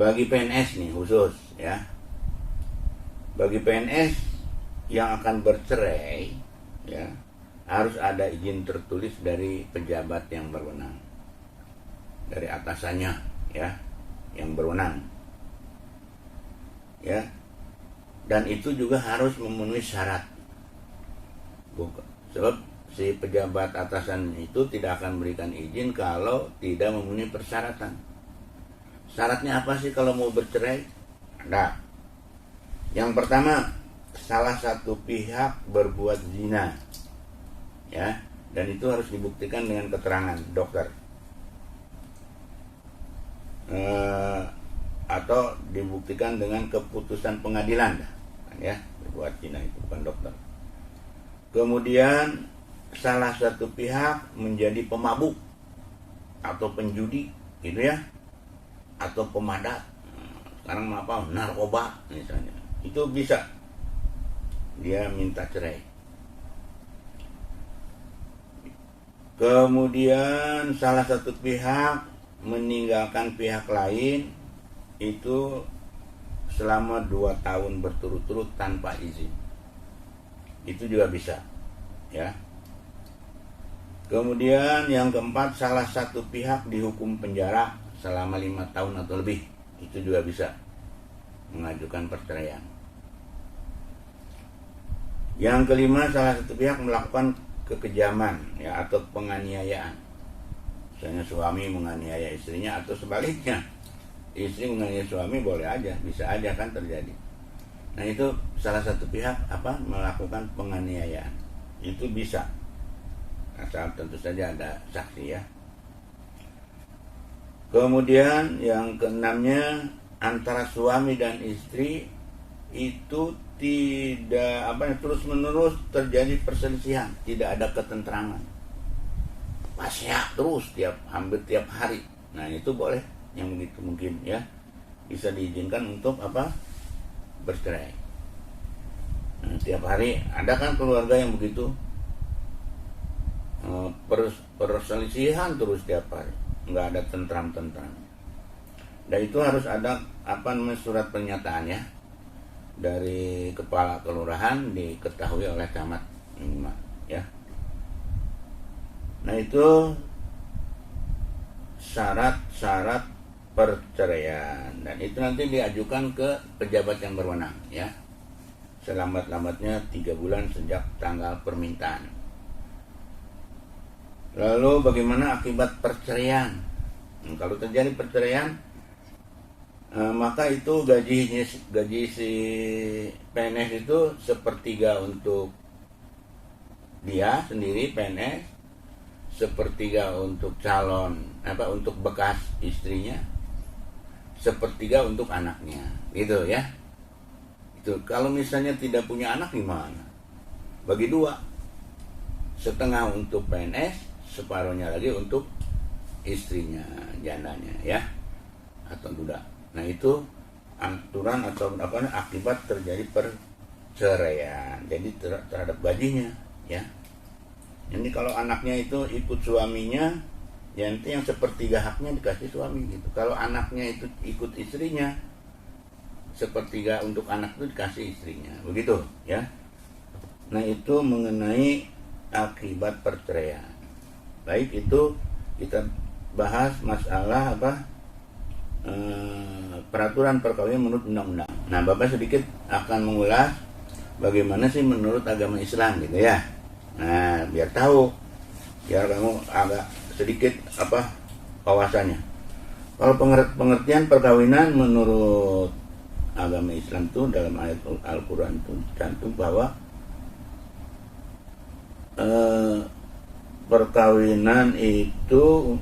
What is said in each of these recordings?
bagi PNS nih khusus ya. Bagi PNS yang akan bercerai ya, harus ada izin tertulis dari pejabat yang berwenang, dari atasannya ya, yang berwenang ya. Dan itu juga harus memenuhi syarat. Sebab si pejabat atasan itu tidak akan memberikan izin kalau tidak memenuhi persyaratan. Syaratnya apa sih kalau mau bercerai? Ada. Yang pertama, salah satu pihak berbuat zina ya, dan itu harus dibuktikan dengan keterangan dokter atau dibuktikan dengan keputusan pengadilan ya, berbuat zina itu bukan dokter. Kemudian salah satu pihak menjadi pemabuk atau penjudi gitu ya, atau pemadat, sekarang apa, narkoba misalnya, itu bisa dia minta cerai. Kemudian salah satu pihak meninggalkan pihak lain itu selama 2 tahun berturut-turut tanpa izin, itu juga bisa ya. Kemudian yang keempat, salah satu pihak dihukum penjara selama 5 tahun atau lebih, itu juga bisa mengajukan perceraian. Yang kelima, salah satu pihak melakukan kekejaman ya, atau penganiayaan. Misalnya suami menganiaya istrinya atau sebaliknya, istri menganiaya suami, boleh aja, bisa aja kan terjadi. Nah itu salah satu pihak melakukan penganiayaan, itu bisa, asal tentu saja ada saksi ya. Kemudian yang keenamnya, antara suami dan istri itu tidak terus menerus terjadi perselisihan, tidak ada ketentraman, pasya terus hampir tiap hari. Nah itu boleh, yang begitu mungkin ya, bisa diizinkan untuk bercerai. Nah, tiap hari ada kan keluarga yang begitu, perselisihan terus tiap hari, nggak ada tentram-tentram. Dan itu harus ada surat pernyataan ya, dari kepala kelurahan, diketahui oleh camat ya. Nah itu syarat-syarat perceraian, dan itu nanti diajukan ke pejabat yang berwenang ya, selambat-lambatnya 3 bulan sejak tanggal permintaan. Lalu bagaimana akibat perceraian? Kalau terjadi perceraian, maka itu gaji si PNS itu 1/3 untuk dia sendiri PNS, 1/3 untuk calon untuk bekas istrinya, 1/3 untuk anaknya, gitu ya. Itu kalau misalnya tidak punya anak gimana? Bagi 2, setengah untuk PNS, separuhnya lagi untuk istrinya, jandanya ya, atau duda. Nah itu aturan atau akibat terjadi perceraian, jadi terhadap gajinya ya. Jadi kalau anaknya itu ikut suaminya, ya nanti yang 1/3 haknya dikasih suami gitu. Kalau anaknya itu ikut istrinya, 1/3 untuk anak itu dikasih istrinya, begitu ya. Nah itu mengenai akibat perceraian. Baik, itu kita bahas masalah peraturan perkawinan menurut undang-undang. Nah Bapak sedikit akan mengulas bagaimana sih menurut agama Islam gitu ya. Nah biar tahu, biar kamu agak sedikit wawasannya. Kalau pengertian perkawinan menurut agama Islam itu dalam ayat Al-Quran itu cantum bahwa perkawinan itu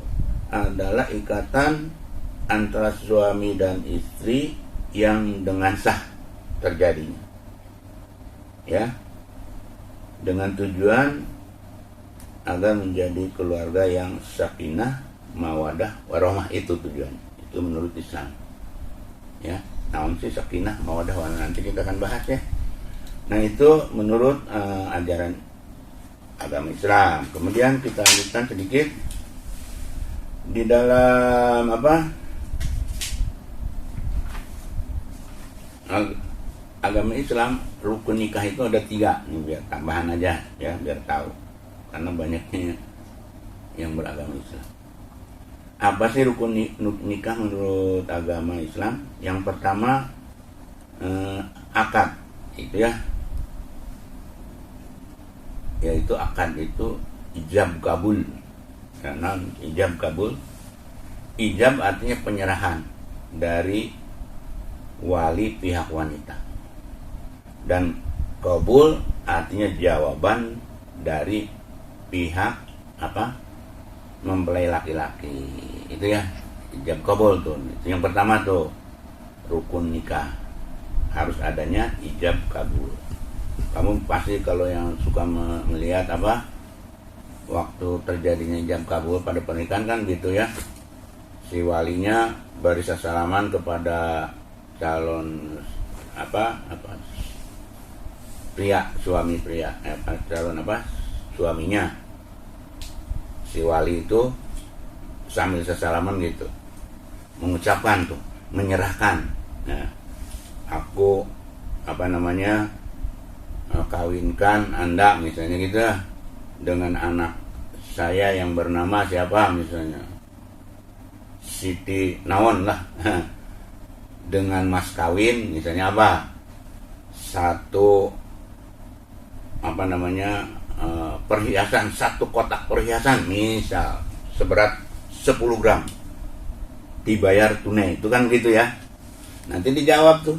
adalah ikatan antara suami dan istri yang dengan sah terjadinya ya, dengan tujuan agar menjadi keluarga yang sakinah, mawadah, warahmah. Itu tujuannya, itu menurut Islam ya. Namun sih sakinah, mawadah, warahmah nanti kita akan bahas ya. Nah itu menurut ajaran agama Islam. Kemudian kita lanjutkan sedikit di dalam agama Islam rukun nikah itu ada 3 nih, biar tambahan aja ya, biar tahu karena banyaknya yang beragama Islam. Apa sih rukun nikah menurut agama Islam? Yang pertama akad itu ya, yaitu akad itu ijab kabul. Karena ijab kabul, ijab artinya penyerahan dari wali pihak wanita, dan kabul artinya jawaban dari pihak mempelai laki-laki. Itu ya ijab kabul tuh. Itu yang pertama tuh, rukun nikah harus adanya ijab kabul. Kamu pasti kalau yang suka melihat waktu terjadinya ijab kabul pada pernikahan kan gitu ya, si walinya berisa salaman kepada calon suami pria, calon suaminya. Si wali itu sambil salaman gitu mengucapkan tuh, menyerahkan, nah, aku kawinkan Anda misalnya gitu dengan anak saya yang bernama siapa, misalnya Siti Nawon lah dengan mas kawin misalnya satu perhiasan, satu kotak perhiasan misal seberat 10 gram dibayar tunai, itu kan gitu ya. Nanti dijawab tuh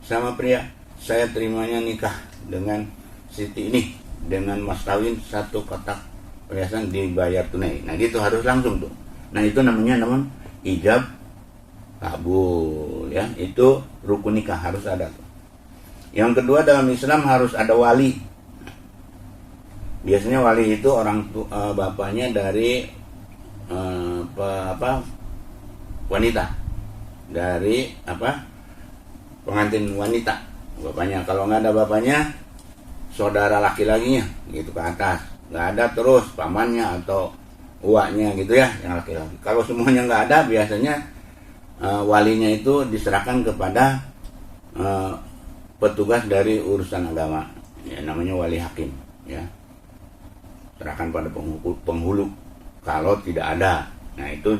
sama pria, saya terimanya nikah dengan Siti ini dengan mas kawin satu kotak perhiasan dibayar tunai. Nah gitu harus langsung tuh. Nah itu namanya ijab kabul ya, itu rukun nikah harus ada tuh. Yang kedua, dalam Islam harus ada wali. Biasanya wali itu orang bapaknya dari wanita, dari pengantin wanita bapaknya. Kalau nggak ada bapaknya, saudara laki-lakinya gitu ke atas. Nggak ada terus pamannya atau uaknya gitu ya, yang laki-laki. Kalau semuanya nggak ada, biasanya walinya itu diserahkan kepada petugas dari urusan agama ya, namanya wali hakim ya, serahkan pada penghulu kalau tidak ada. Nah itu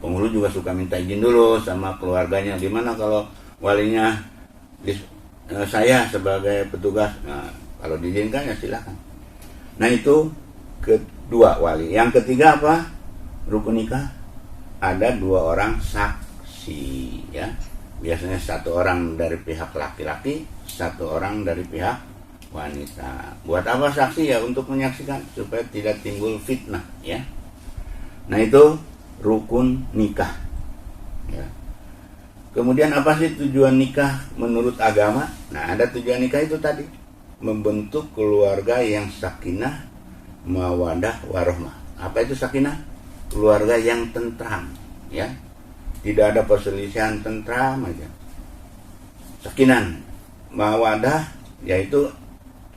penghulu juga suka minta izin dulu sama keluarganya, gimana kalau walinya saya sebagai petugas. Nah kalau diizinkan ya silakan. Nah itu kedua wali. Yang ketiga rukun nikah ada 2 orang saksi ya, biasanya 1 orang dari pihak laki-laki, 1 orang dari pihak wanita. Buat apa saksi? Ya untuk menyaksikan supaya tidak timbul fitnah ya. Nah itu rukun nikah ya. Kemudian apa sih tujuan nikah menurut agama? Nah ada tujuan nikah itu tadi, membentuk keluarga yang sakinah, mawadah, warahmah. Apa itu sakinah? Keluarga yang tentram ya, tidak ada perselisihan, tentram aja. Sakinah, mawadah yaitu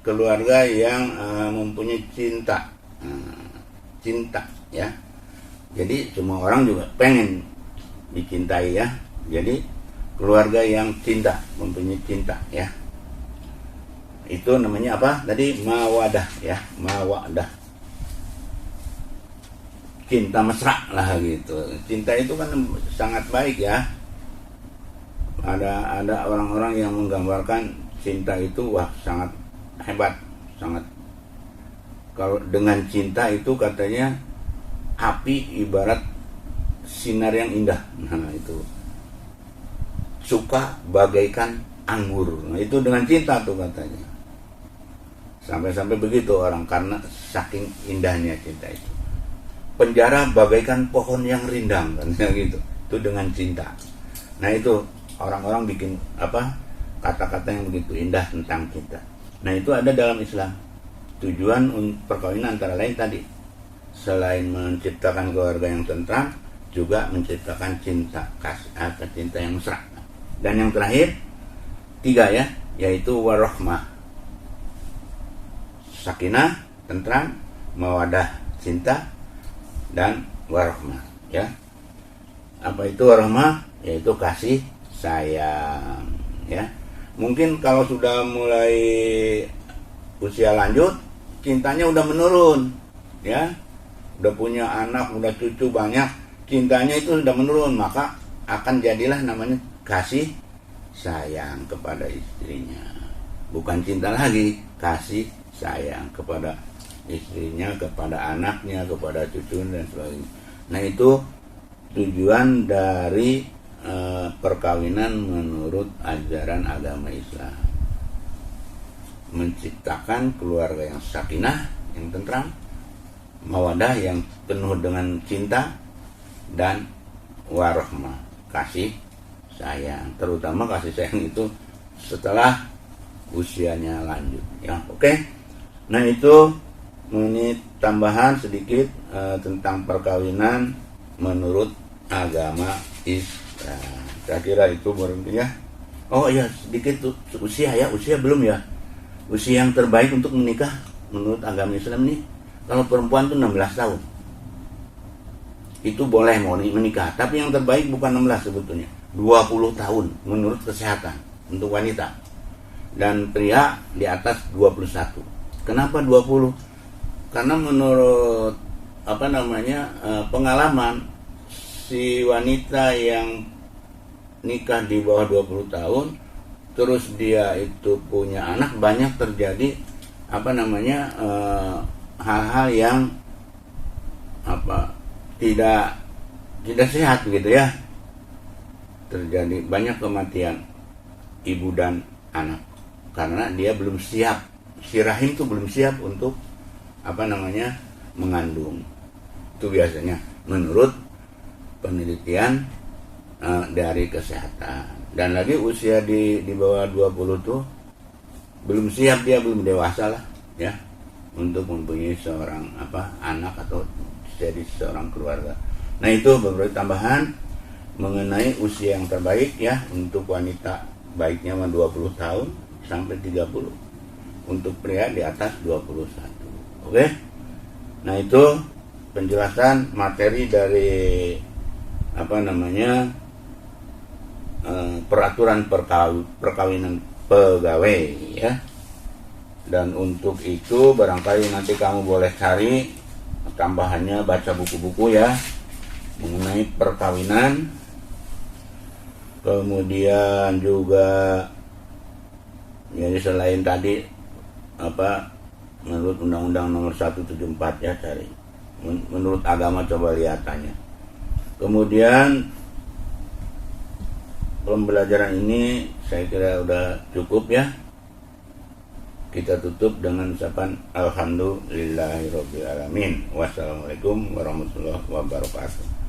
keluarga yang mempunyai cinta ya. Jadi semua orang juga pengen dicintai ya. Jadi keluarga yang cinta, mempunyai cinta ya. Itu namanya apa? Tadi mawadah ya, mawadah. Cinta mesra lah gitu. Cinta itu kan sangat baik ya. Ada orang-orang yang menggambarkan cinta itu sangat hebat, sangat. Kalau dengan cinta itu katanya api ibarat sinar yang indah. Nah itu suka bagaikan anggur. Nah itu dengan cinta tuh katanya. Sampai-sampai begitu orang, karena saking indahnya cinta itu. Penjara bagaikan pohon yang rindang kan gitu. Itu dengan cinta. Nah itu orang-orang bikin kata-kata yang begitu indah tentang cinta. Nah itu ada dalam Islam. Tujuan perkawinan antara lain tadi, selain menciptakan keluarga yang tentram, juga menciptakan cinta cinta yang mesra. Dan yang terakhir 3 ya, yaitu warahmah, sakinah, tentram, mawadah, cinta, dan warahmah ya. Apa itu warahmah? Yaitu kasih sayang ya. Mungkin kalau sudah mulai usia lanjut, cintanya udah menurun, ya, udah punya anak, udah cucu banyak, cintanya itu sudah menurun, maka akan jadilah namanya kasih sayang kepada istrinya. Bukan cinta lagi, kasih sayang kepada istrinya, kepada anaknya, kepada cucunya dan sebagainya. Nah, itu tujuan dari perkawinan menurut ajaran agama Islam. Menciptakan keluarga yang sakinah, yang tentram, mawadah, yang penuh dengan cinta, dan warahmah, kasih sayang. Terutama kasih sayang itu setelah usianya lanjut, ya. Oke. Nah, itu ini tambahan sedikit tentang perkawinan menurut agama Islam. Saya kira itu berarti ya. Oh iya, sedikit tuh usia ya, usia belum ya. Usia yang terbaik untuk menikah menurut agama Islam nih, kalau perempuan tuh 16 tahun. Itu boleh mau menikah, tapi yang terbaik bukan 16 sebetulnya. 20 tahun menurut kesehatan untuk wanita. Dan pria di atas 21. Kenapa 20? Karena menurut pengalaman, si wanita yang nikah di bawah 20 tahun terus dia itu punya anak, banyak terjadi hal-hal yang tidak sehat gitu ya. Terjadi banyak kematian ibu dan anak karena dia belum siap, si rahim itu belum siap untuk mengandung. Itu biasanya menurut penelitian dari kesehatan. Dan lagi usia di bawah 20 tuh belum siap, dia belum dewasa lah ya untuk mempunyai seorang anak atau jadi seorang keluarga. Nah, itu beberapa tambahan mengenai usia yang terbaik ya untuk wanita, baiknya 20 tahun sampai 30, untuk pria di atas 21. Oke. Nah, itu penjelasan materi dari peraturan perkawinan pegawai ya. Dan untuk itu barangkali nanti kamu boleh cari tambahannya, baca buku-buku ya mengenai perkawinan. Kemudian juga jadi selain tadi menurut Undang-Undang Nomor 174 ya, cari menurut agama, coba lihat tanya. Kemudian pembelajaran ini saya kira udah cukup ya. Kita tutup dengan ucapan alhamdulillahirabbil alamin. Wassalamualaikum warahmatullahi wabarakatuh.